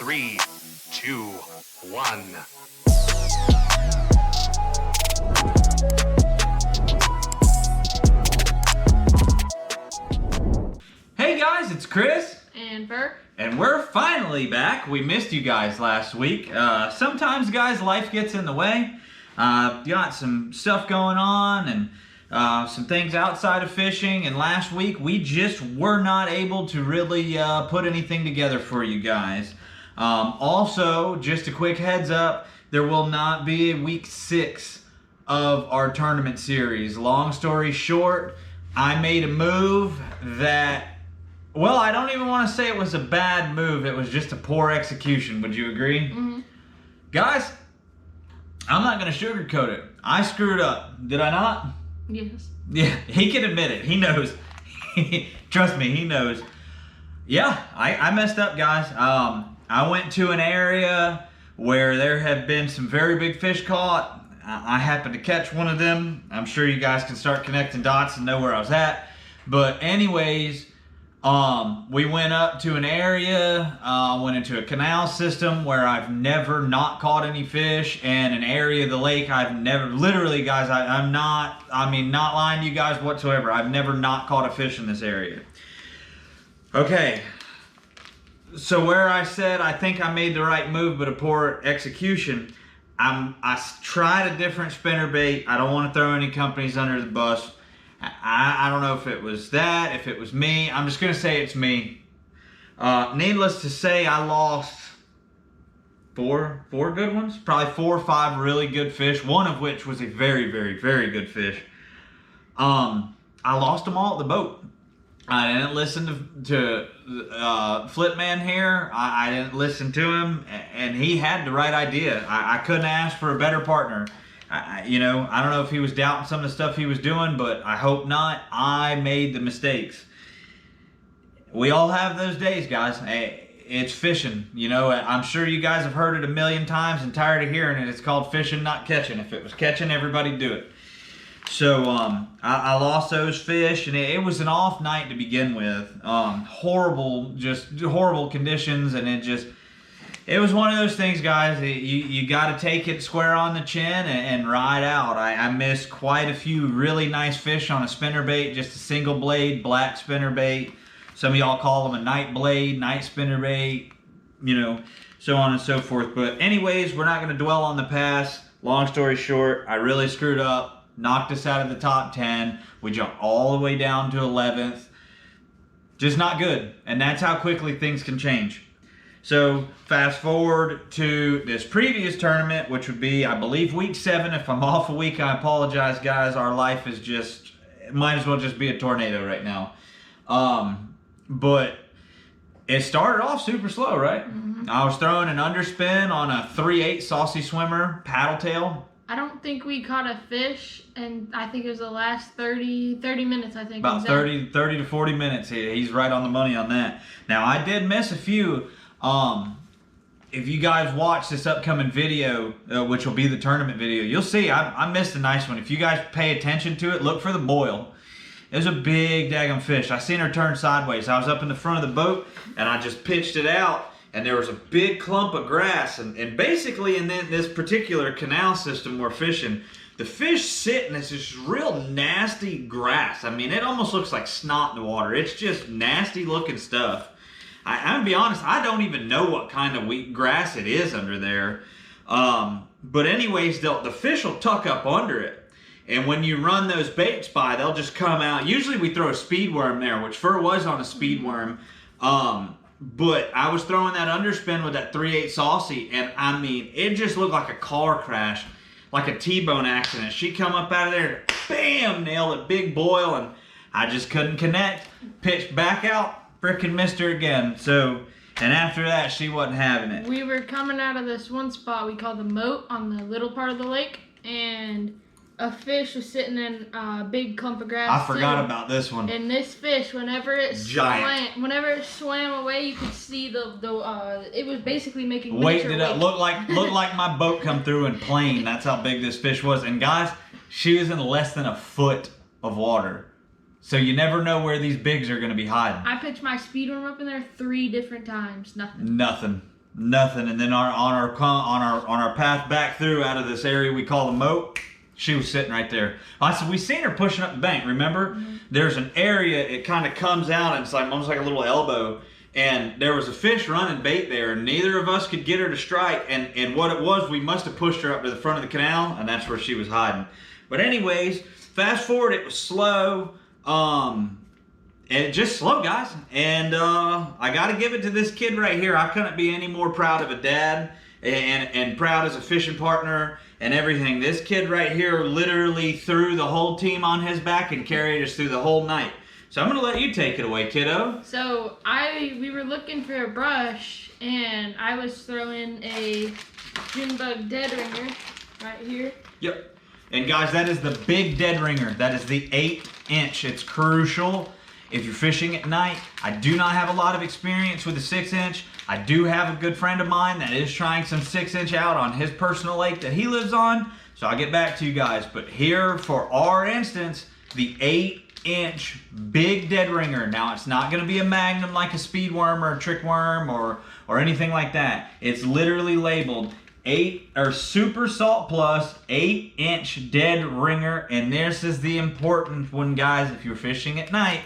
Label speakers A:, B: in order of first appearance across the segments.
A: 3, 2, 1.
B: Hey guys, it's Chris.
C: And Bert.
B: And we're finally back. We missed you guys last week. Sometimes, guys, life gets in the way. Got some stuff going on and some things outside of fishing. And last week, we just were not able to really put anything together for you guys. Also, just a quick heads up, there will not be a week 6 of our tournament series. Long story short, I made a move that, well, I don't even want to say it was a bad move. It was just a poor execution. Would you agree?
C: Mm-hmm.
B: Guys, I'm not going to sugarcoat it. I screwed up. Did I not?
C: Yes.
B: Yeah, he can admit it. He knows. Trust me, he knows. Yeah, I messed up, guys. I went to an area where there have been some very big fish caught. I happened to catch one of them. I'm sure you guys can start connecting dots and know where I was at. But anyways, we went up to an area, went into a canal system where I've never not caught any fish, and an area of the lake I've never, literally guys, I'm not lying to you guys whatsoever. I've never not caught a fish in this area. Okay. So where I said I think I made the right move but a poor execution, I tried a different spinnerbait. I don't want to throw any companies under the bus. I don't know if it was that, if it was me. I'm just going to say it's me. Needless to say, I lost four good ones. Probably 4 or 5 really good fish, one of which was a very, very, very good fish. I lost them all at the boat. I didn't listen to Flipman here. I didn't listen to him, and he had the right idea. I couldn't ask for a better partner. I don't know if he was doubting some of the stuff he was doing, but I hope not. I made the mistakes. We all have those days, guys. It's fishing. I'm sure you guys have heard it a million times and tired of hearing it. It's called fishing, not catching. If it was catching, everybody'd do it. So I lost those fish, and it was an off night to begin with. Horrible conditions, and it was one of those things, guys. You got to take it square on the chin and ride out. I missed quite a few really nice fish on a spinnerbait, just a single blade black spinnerbait. Some of y'all call them a night blade, night spinnerbait, so on and so forth. But anyways, we're not going to dwell on the past. Long story short, I really screwed up. Knocked us out of the top 10. We jumped all the way down to 11th. Just not good. And that's how quickly things can change. So fast forward to this previous tournament, which would be, I believe, week 7. If I'm off a week, I apologize, guys. Our life is just, it might as well just be a tornado right now. But it started off super slow, right? Mm-hmm. I was throwing an underspin on a 3/8 saucy swimmer paddle tail.
C: I don't think we caught a fish, and I think it was the last 30 minutes, I think.
B: About 30 to 40 minutes. He's right on the money on that. Now, I did miss a few. If you guys watch this upcoming video, which will be the tournament video, you'll see I missed a nice one. If you guys pay attention to it, look for the boil. It was a big daggum fish. I seen her turn sideways. I was up in the front of the boat, and I just pitched it out. And there was a big clump of grass, and basically in this particular canal system we're fishing, the fish sit in this real nasty grass. I mean, it almost looks like snot in the water. It's just nasty looking stuff. I'm gonna be honest, I don't even know what kind of wheat grass it is under there. But anyways, the fish will tuck up under it. And when you run those baits by, they'll just come out. Usually we throw a speed worm there, which fur was on a speed worm. But I was throwing that underspin with that 3/8 saucy, and I mean, it just looked like a car crash, like a T-bone accident. She come up out of there, bam, nailed it, big boil, and I just couldn't connect. Pitched back out, frickin' missed her again. So, and after that, she wasn't having it.
C: We were coming out of this one spot we call the moat on the little part of the lake, and a fish was sitting in a big clump of grass.
B: I forgot about this one.
C: And this fish, whenever it swam away, you could see it was basically making
B: weighted it up. Looked like my boat come through in plane. That's how big this fish was. And guys, she was in less than a foot of water. So you never know where these bigs are going to be hiding.
C: I pitched my speed worm up in there 3 different times. Nothing.
B: Nothing. Nothing. And then on our path back through out of this area we call the moat, she was sitting right there. I said, we seen her pushing up the bank, remember? Mm-hmm. There's an area, it kind of comes out and it's like almost like a little elbow. And there was a fish running bait there, and neither of us could get her to strike. And what it was, we must have pushed her up to the front of the canal, and that's where she was hiding. But anyways, fast forward, it was slow. And just slow, guys. And I got to give it to this kid right here. I couldn't be any more proud of a dad and proud as a fishing partner and everything. This kid right here literally threw the whole team on his back and carried us through the whole night. So I'm going to let you take it away, kiddo.
C: So we were looking for a brush, and I was throwing a June bug dead ringer right here.
B: Yep. And guys, that is the big dead ringer. That is the 8-inch. It's crucial if you're fishing at night. I do not have a lot of experience with the 6-inch. I do have a good friend of mine that is trying some 6-inch out on his personal lake that he lives on. So I'll get back to you guys. But here, for our instance, the 8-inch big dead ringer. Now, it's not going to be a magnum like a speed worm or a trick worm or anything like that. It's literally labeled 8 or Super Salt Plus 8-inch dead ringer. And this is the important one, guys. If you're fishing at night,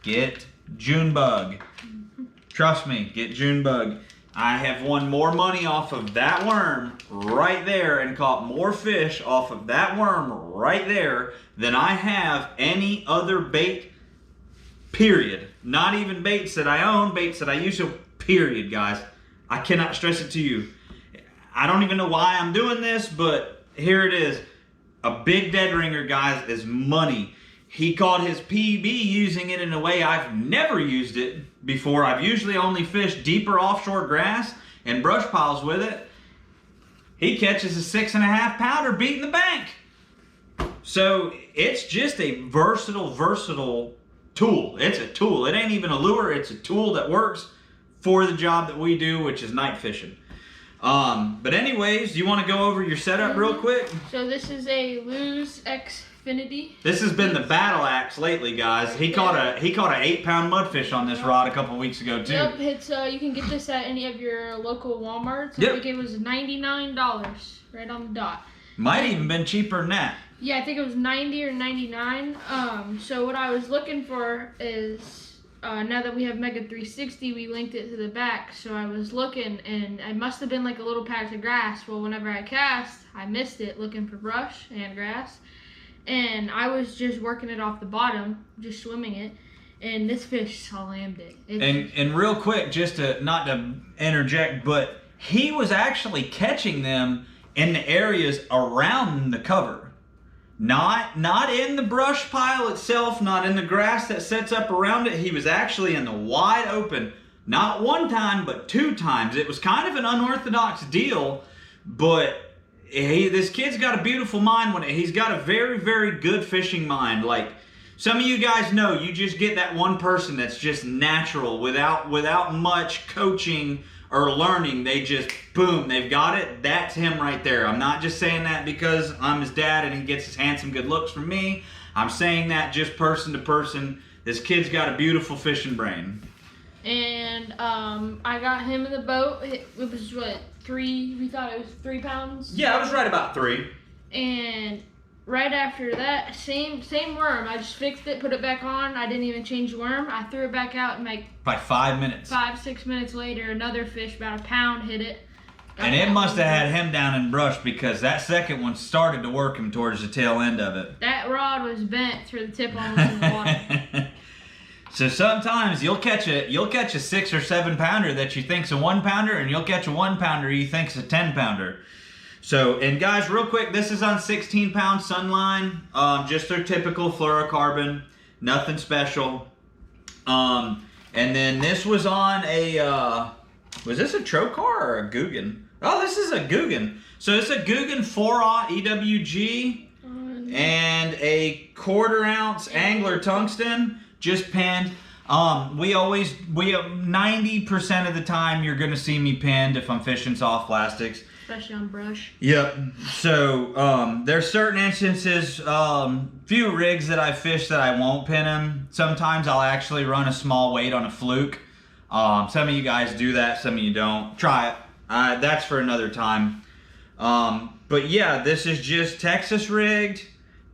B: get June bug. Trust me, get June bug. I have won more money off of that worm right there and caught more fish off of that worm right there than I have any other bait, period. Not even baits that I own, baits that I use, period, guys. I cannot stress it to you. I don't even know why I'm doing this, but here it is. A big dead ringer, guys, is money. He caught his PB using it in a way I've never used it before. I've usually only fished deeper offshore grass and brush piles with it. He catches a 6.5 pounder beating the bank. So it's just a versatile tool. It's a tool. It ain't even a lure. It's a tool that works for the job that we do, which is night fishing. But anyways, you want to go over your setup real quick?
C: So this is a Lose Xfinity.
B: This has been the battle axe lately, guys. He caught a 8-pound mudfish on this rod a couple weeks ago too.
C: Yep, it's you can get this at any of your local Walmarts.
B: Yep.
C: I think it was $99 right on the dot.
B: Might even been cheaper than that.
C: Yeah, I think it was 90 or 99. So what I was looking for is now that we have Mega 360, we linked it to the back. So I was looking, and it must have been like a little patch of grass. Well, whenever I cast, I missed it looking for brush and grass. And I was just working it off the bottom, just swimming it, and this fish slammed it.
B: And real quick, just to not to interject, but he was actually catching them in the areas around the cover. Not in the brush pile itself, not in the grass that sets up around it. He was actually in the wide open, not one time, but 2 times. It was kind of an unorthodox deal, but this kid's got a beautiful mind. He's got a very, very good fishing mind. Like some of you guys know, you just get that one person that's just natural without much coaching or learning. They just, boom, they've got it. That's him right there. I'm not just saying that because I'm his dad and he gets his handsome good looks from me. I'm saying that just person to person. This kid's got a beautiful fishing brain.
C: And I got him in the boat. It was what, 3? We thought it was 3 pounds.
B: Yeah, I was right about 3.
C: And right after that, same worm. I just fixed it, put it back on. I didn't even change the worm. I threw it back out, and like
B: 5 minutes.
C: 5-6 minutes later, another fish about 1 pound hit it.
B: And it must have had him down in brush because that second one started to work him towards the tail end of it.
C: That rod was bent through the tip almost in the water.
B: So sometimes you'll catch a 6 or 7 pounder that you think's a 1 pounder, and you'll catch a 1 pounder you think's a 10 pounder. So, and guys, real quick, this is on 16-pound Sunline, just their typical fluorocarbon, nothing special. And then this was on a, was this a Trocar or a Guggen? Oh, this is a Guggen. So it's a Guggen 4-aught EWG and a 1/4 ounce angler tungsten, just pinned. 90% of the time you're gonna see me pinned if I'm fishing soft plastics.
C: Especially on brush.
B: Yep. So there's certain instances, few rigs that I fish that I won't pin them. Sometimes I'll actually run a small weight on a fluke. Some of you guys do that, some of you don't. Try it. That's for another time. But yeah, this is just Texas rigged,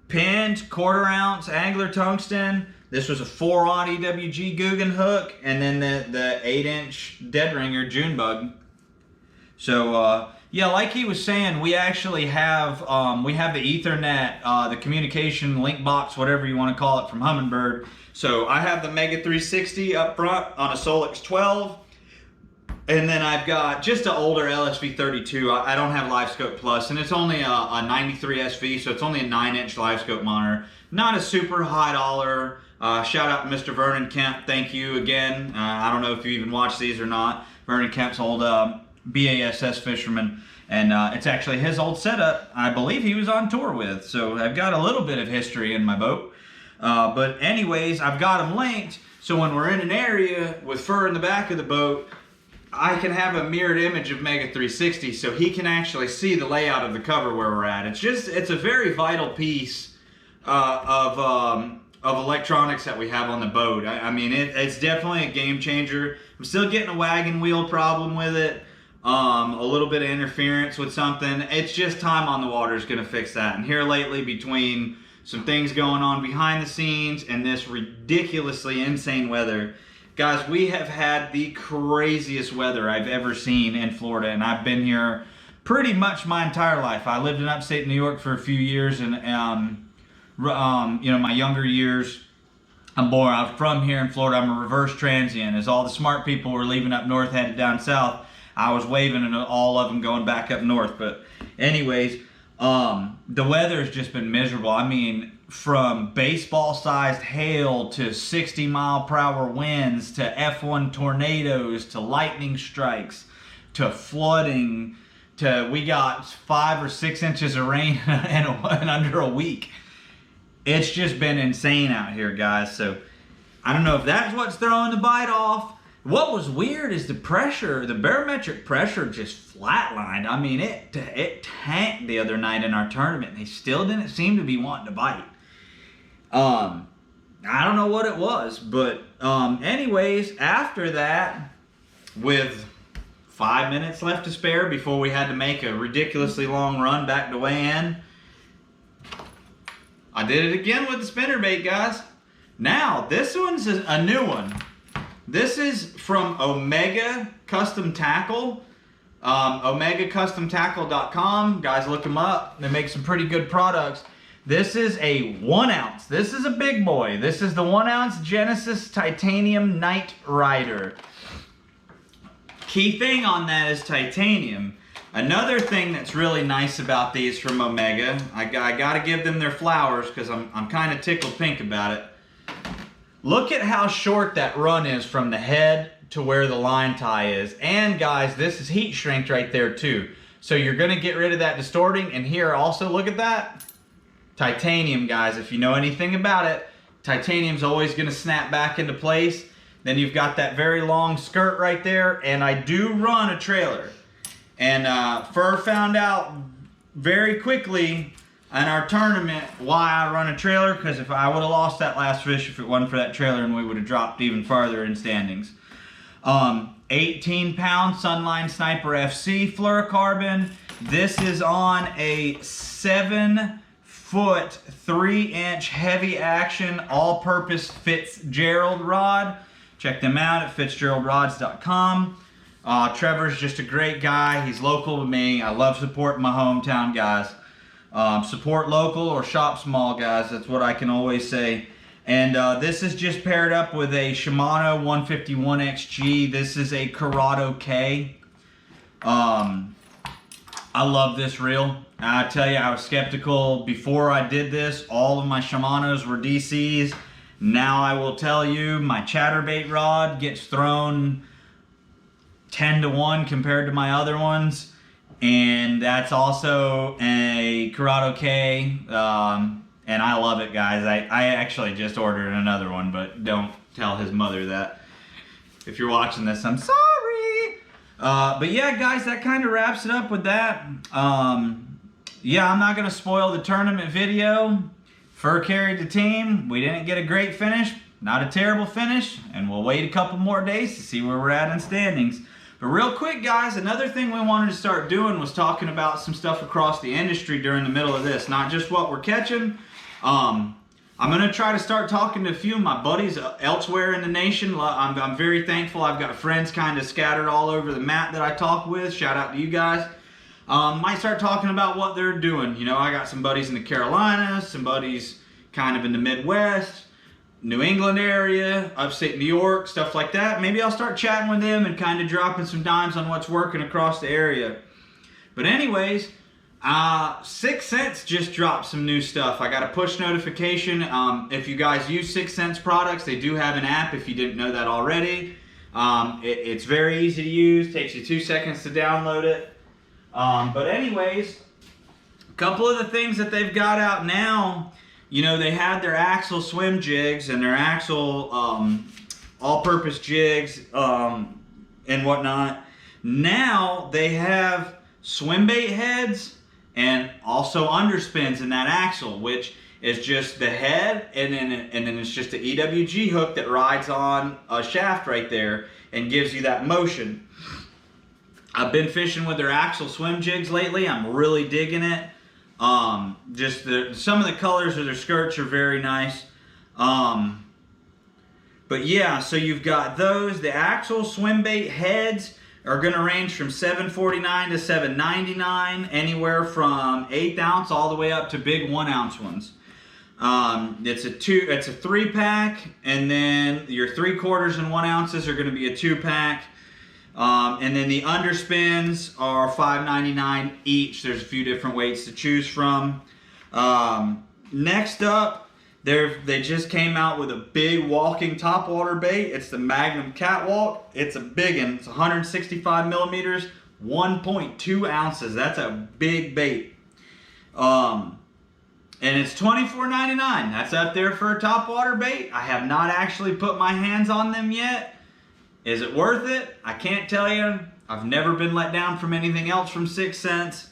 B: pinned, 1/4 ounce angler tungsten. This was a 4-aught EWG Guggen hook, and then the 8-inch dead ringer June bug. So yeah, like he was saying, we actually have the Ethernet, the communication link box, whatever you want to call it, from Humminbird. So I have the Mega 360 up front on a Solix 12. And then I've got just an older LSV 32. I don't have LiveScope Plus, and it's only a 93 SV, so it's only a 9-inch LiveScope monitor. Not a super high dollar. Shout out to Mr. Vernon Kemp. Thank you again. I don't know if you even watch these or not. Vernon Kemp's old BASS fisherman, and it's actually his old setup I believe he was on tour with. So I've got a little bit of history in my boat. But anyways, I've got them linked, so when we're in an area with fur in the back of the boat, I can have a mirrored image of Mega 360 so he can actually see the layout of the cover where we're at. It's a very vital piece of electronics that we have on the boat. I mean, it's definitely a game changer. I'm still getting a wagon wheel problem with it, a little bit of interference with something. It's just time on the water is going to fix that. And here lately, between some things going on behind the scenes and this ridiculously insane weather, guys, we have had the craziest weather I've ever seen in Florida, and I've been here pretty much my entire life. I lived in upstate New York for a few years, and you know, my younger years, I was from here in Florida. I'm a reverse transient. As all the smart people were leaving up north, headed down south, I was waving at all of them going back up north. But anyways, the weather has just been miserable. I mean, from baseball-sized hail to 60-mile-per-hour winds to F1 tornadoes to lightning strikes to flooding to we got 5 or 6 inches of rain in under a week. It's just been insane out here, guys. So I don't know if that's what's throwing the bite off. What was weird is the pressure, the barometric pressure just flatlined. I mean, it tanked the other night in our tournament. They still didn't seem to be wanting to bite. I don't know what it was, but anyways, after that, with 5 minutes left to spare before we had to make a ridiculously long run back to weigh in, I did it again with the spinnerbait, guys. Now, this one's a new one. This is from Omega Custom Tackle. OmegaCustomTackle.com. Guys, look them up. They make some pretty good products. This is a 1 ounce. This is a big boy. This is the 1 ounce Genesis Titanium Night Rider. Key thing on that is titanium. Another thing that's really nice about these from Omega, I gotta give them their flowers because I'm kind of tickled pink about it. Look at how short that run is from the head to where the line tie is. And guys, this is heat shrinked right there too. So you're gonna get rid of that distorting. And here also, look at that. Titanium, guys, if you know anything about it, titanium's always gonna snap back into place. Then you've got that very long skirt right there. And I do run a trailer. And Fur found out very quickly in our tournament why I run a trailer, because if I would have lost that last fish if it wasn't for that trailer, and we would have dropped even farther in standings. 18-pound Sunline Sniper FC fluorocarbon. This is on a 7-foot 3-inch heavy action all-purpose Fitzgerald rod. Check them out at fitzgeraldrods.com. Trevor's just a great guy. He's local to me. I love supporting my hometown guys. Support local or shop small, guys. That's what I can always say. And this is just paired up with a Shimano 151XG. This is a Corrado K. I love this reel. I tell you, I was skeptical before I did this. All of my Shimanos were DCs. Now I will tell you, my chatterbait rod gets thrown 10 to 1 compared to my other ones. And that's also a Corrado K, and I love it, guys. I actually just ordered another one, but don't tell his mother that. If you're watching this, I'm sorry. But yeah, guys, that kind of wraps it up with that. Yeah, I'm not going to spoil the tournament video. Fur carried the team. We didn't get a great finish, not a terrible finish, and we'll wait a couple more days to see where we're at in standings. But real quick, guys, another thing we wanted to start doing was talking about some stuff across the industry during the middle of this, not just what we're catching. I'm going to try to start talking to a few of my buddies elsewhere in the nation. I'm very thankful. I've got friends kind of scattered all over the map that I talk with. Shout out to you guys. Might start talking about what they're doing. You know, I got some buddies in the Carolinas, some buddies kind of in the Midwest, New England area, upstate New York, stuff like that. Maybe I'll start chatting with them and kind of dropping some dimes on what's working across the area. But anyways, 6 Cents just dropped some new stuff. I got a push notification. If you guys use 6 Cents products, they do have an app if you didn't know that already. It's very easy to use, takes you 2 seconds to download it. But anyways, a couple of the things that they've got out now, you know, they had their axle swim jigs and their axle all-purpose jigs and whatnot. Now they have swim bait heads and also underspins in that axle, which is just the head and then it's just an EWG hook that rides on a shaft right there and gives you that motion. I've been fishing with their axle swim jigs lately. I'm really digging it. Just some of the colors of their skirts are very nice. But yeah, so you've got those. The axle swim bait heads are going to range from $7.49 to $7.99, anywhere from 1/8 ounce all the way up to big 1 ounce ones. It's a 3-pack, and then your 3/4 and 1 ounces are going to be a 2-pack. And then the underspins are $5.99 each. There's a few different weights to choose from. Next up, they just came out with a big walking topwater bait. It's the Magnum Catwalk. It's a big one. It's 165 millimeters, 1.2 ounces. That's a big bait. And it's $24.99. That's up there for a topwater bait. I have not actually put my hands on them yet. Is it worth it? I can't tell you. I've never been let down from anything else from 6 Cents.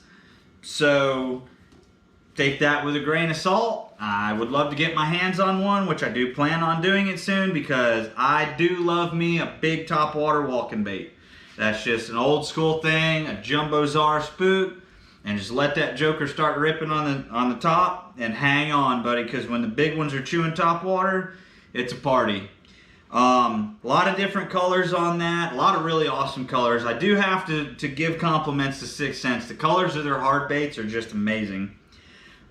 B: So take that with a grain of salt. I would love to get my hands on one, which I do plan on doing it soon, because I do love me a big topwater walking bait. That's just an old school thing, a jumbo czar spook, and just let that joker start ripping on the top and hang on, buddy, because when the big ones are chewing topwater, it's a party. A lot of different colors on that, a lot of really awesome colors. I do have to give compliments to 6 Cents. The colors of their hard baits are just amazing.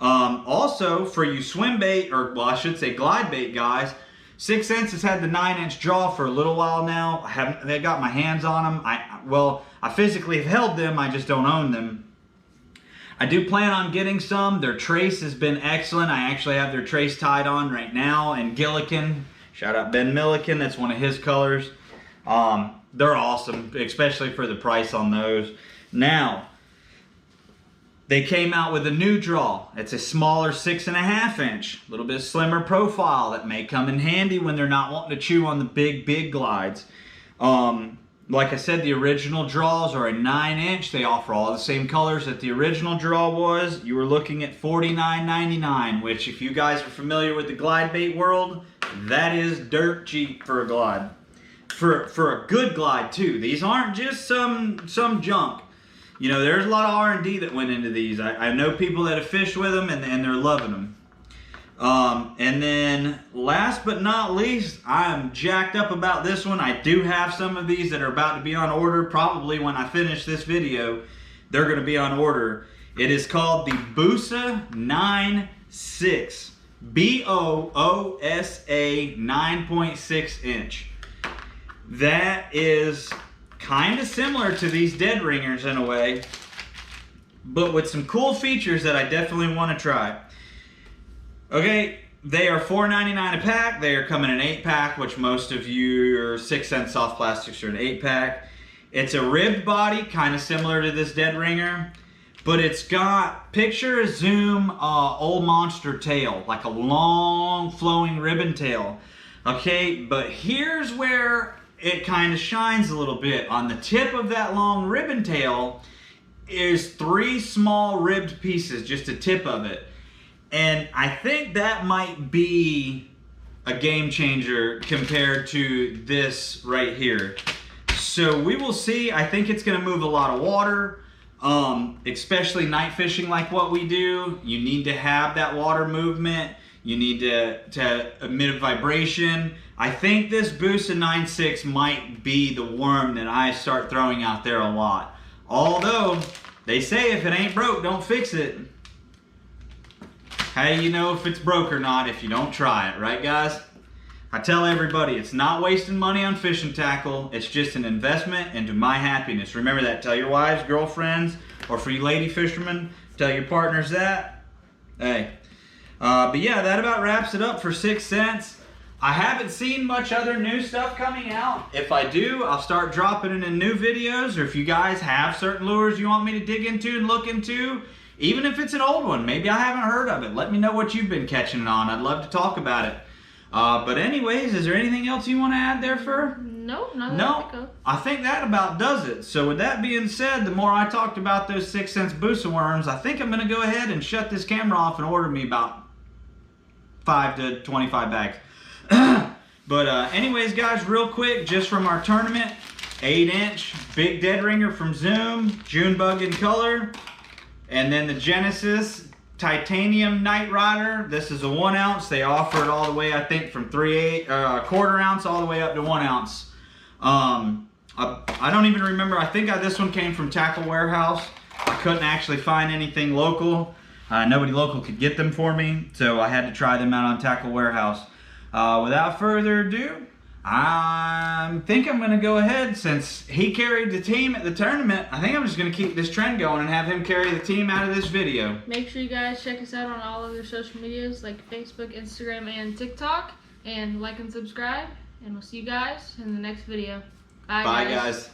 B: Also, for you swim bait, or well, I should say glide bait guys, 6 Cents has had the 9-inch draw for a little while now. They got my hands on them. I physically have held them, I just don't own them. I do plan on getting some. Their trace has been excellent. I actually have their trace tied on right now in Gillikin. Shout out Ben Milliken, that's one of his colors. They're awesome, especially for the price on those. Now, they came out with a new draw. It's a smaller 6.5 inch, a little bit slimmer profile that may come in handy when they're not wanting to chew on the big glides. Like I said, the original draws are a 9-inch. They offer all the same colors that the original draw was. You were looking at $49.99, which if you guys are familiar with the glide bait world, that is dirt cheap for a glide. For a good glide too. These aren't just some junk. You know, there's a lot of R&D that went into these. I know people that have fished with them and they're loving them. And then last but not least, I'm jacked up about this one. I do have some of these that are about to be on order. Probably when I finish this video, they're going to be on order. It is called the Boosa 9.6. B-O-O-S-A 9.6 inch. That is kind of similar to these dead ringers in a way, but with some cool features that I definitely want to try. Okay, they are $4.99 a pack. They are coming in an 8-pack, which most of your 6 Cents soft plastics are an 8-pack. It's a ribbed body, kind of similar to this dead ringer, but it's got, picture a zoom old monster tail, like a long flowing ribbon tail. Okay, but here's where it kind of shines a little bit. On the tip of that long ribbon tail is 3 small ribbed pieces, just a tip of it. And I think that might be a game changer compared to this right here. So we will see. I think it's going to move a lot of water, especially night fishing like what we do. You need to have that water movement. You need to emit a vibration. I think this Boosa 9.6 might be the worm that I start throwing out there a lot. Although, they say if it ain't broke, don't fix it. How do you know if it's broke or not if you don't try it, right guys? I tell everybody, it's not wasting money on fishing tackle. It's just an investment into my happiness. Remember that. Tell your wives, girlfriends, or for you lady fishermen, tell your partners that. Hey. But yeah, that about wraps it up for 6 cents. I haven't seen much other new stuff coming out. If I do, I'll start dropping it in new videos, or if you guys have certain lures you want me to dig into and look into, even if it's an old one, maybe I haven't heard of it. Let me know what you've been catching on. I'd love to talk about it. But anyways, is there anything else you want to add there, Fur?
C: No, not
B: No, I think that about does it. So with that being said, the more I talked about those 6 cents Boosa worms, I think I'm going to go ahead and shut this camera off and order me about 5 to 25 bags. But anyways, guys, real quick, just from our tournament, 8-inch big dead ringer from Zoom, June bug in color, and then the Genesis titanium night rider. This is a 1 ounce. They offer it all the way, I think, from 1/4 ounce all the way up to 1 ounce. I don't even remember. I think this one came from Tackle Warehouse. I couldn't actually find anything local. Nobody local could get them for me, so I had to try them out on Tackle Warehouse. Without further ado, I think I'm going to go ahead, since he carried the team at the tournament, I think I'm just going to keep this trend going and have him carry the team out of this video.
C: Make sure you guys check us out on all other social medias like Facebook, Instagram, and TikTok. And like and subscribe. And we'll see you guys in the next video. Bye,
B: Bye guys.